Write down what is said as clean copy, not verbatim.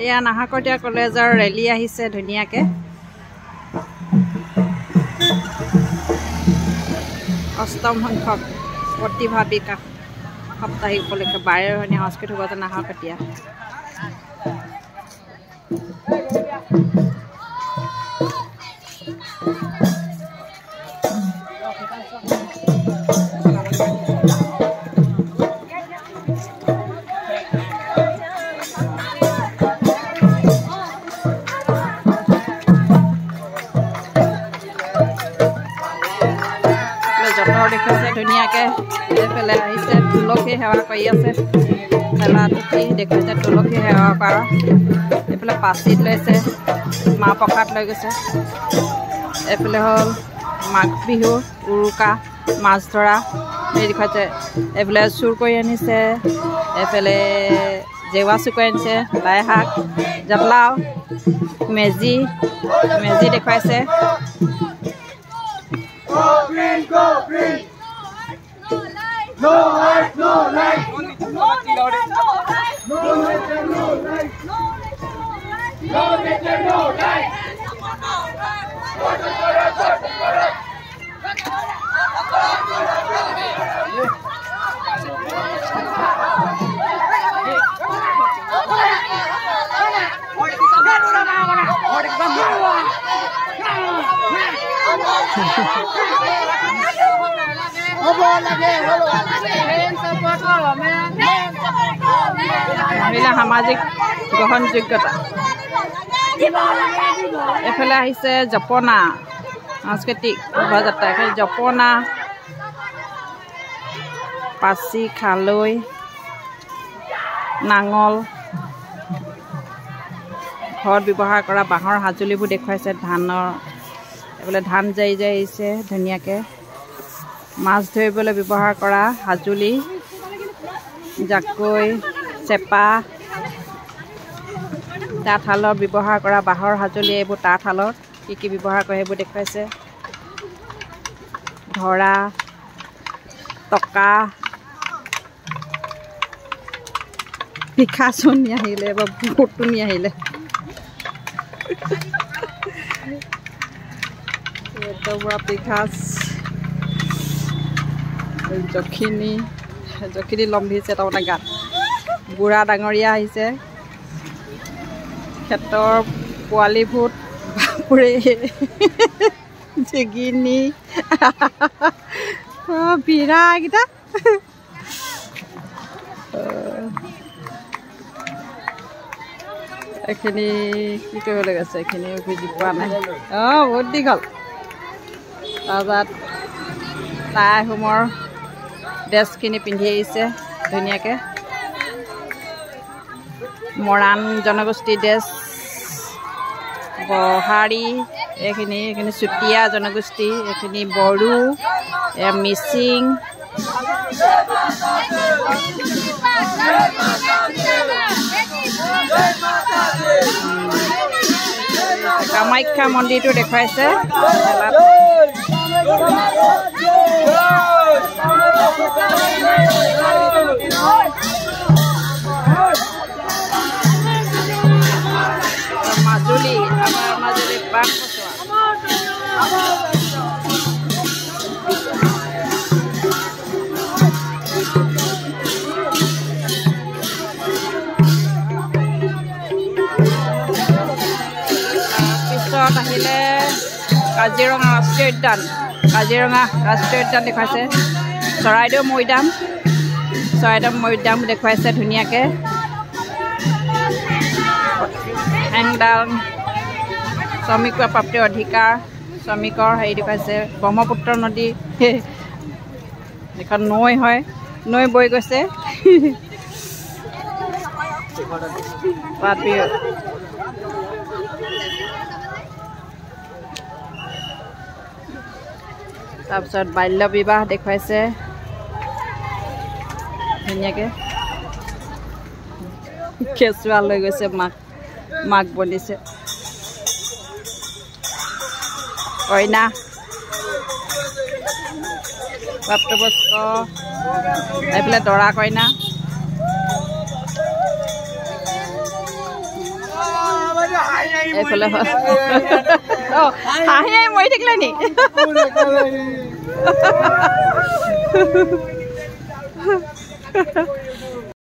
এয়া নাহৰকটীয়া কলেজৰ ৰেলী আহিছে ধুনীয়াকে অষ্টম সংখ্যক প্ৰতিভা বিকাশ সাপ্তাহিক উপলক্ষে 12 সাংস্কৃতিক সভা নাহৰকটীয়া যতৰ দেখাইছে ধুনীয়াকে এফালে আহিছে তুলসী সেৱা কৰি আছে খেলা টুকি দেখাইছে তুলসী সেৱা কৰা এইফালে পাচিত লৈছে মাহ প্ৰসাদ লৈ গৈছে এইফালে হ'ল মাঘ বিহু উৰুকা মাছ ধৰা এই দেখাইছে এইফালে চুৰ কৰি আনিছে এইফালে জেৱা চুৰ কৰি আনিছে লাই শাক জাতলাও মেজি মেজি দেখুৱাইছে Go green, go green. No light, no light. No light, no light. No light, no light. No light, no light. মহিলা সামাজিক গ্ৰহণযোগ্যতা এফালে আহিছে জপনা সাংস্কৃতিক শোভাযাত্ৰা এফালে জপনা পাচি খালৈ নাঙল ঘৰত ব্যৱহাৰ কৰা বাঁহৰ সাজুলিবোৰ দেখুৱাইছে ধানৰ এইফালে ধান জাৰি জাৰি আহিছে ধুনীয়াকৈ মাছ ধৰিবলৈ ব্যৱহাৰ কৰা সাজুলি জাকৈ চেপা তাঁতশালত ব্যৱহাৰ কৰা বাঁহৰ সাজুলি এইবোৰ তাঁতশালত কি ব্যৱহাৰ কৰে সেইবোৰ দেখুৱাইছে ধৰা টকা পিখাচনি আহিলে বা ফুটনি আহিলে পুৰা পিখাচ জখিনী লম্ভিছে তাৰমানে গাত বুঢ়া ডাঙৰীয়া আহিছে ক্ষেত্ৰৰ পোৱালি ভূত বাপুৰে জেগিনি বিৰা এইকেইটা এইখিনি কি কৰিবলৈ গৈছে এইখিনি বুজি পোৱা নাই বহুত দীঘল তাৰপাছত টাই আহোমৰ ড্ৰেছখিনি পিন্ধি আহিছে ধুনীয়াকৈ মৰাণ জনগোষ্ঠী ড্ৰেছ বহাৰী এইখিনি চুতীয়া জনগোষ্ঠী এইখিনি বড়ো মিচিং কামাখ্যা মন্দিৰটো দেখুৱাইছে মাজুলী আমাৰ মাজুলী বাঘ পিছত আহিলে কাজিৰঙা ৰাষ্ট্ৰীয় উদ্যান দেখুৱাইছে চৰাইদেউ মৈদাম দেখুৱাইছে ধুনীয়াকৈ হেংদাল শ্ৰমিক প্ৰাপ্তিৰ অধিকাৰ শ্ৰমিকৰ হেৰি দেখুৱাইছে ব্ৰহ্মপুত্ৰ নদী এখন নৈ হয় নৈ বৈ গৈছে তাৰপিছত বাল্য বিবাহ দেখুৱাইছে ধুনীয়াকৈ কেঁচুৱা লৈ গৈছে মাক বনিছে কইনা প্ৰাপ্তবয়স্ক এইফালে দৰা কইনা এইফালে হাঁহি মৰি থাকিলে নি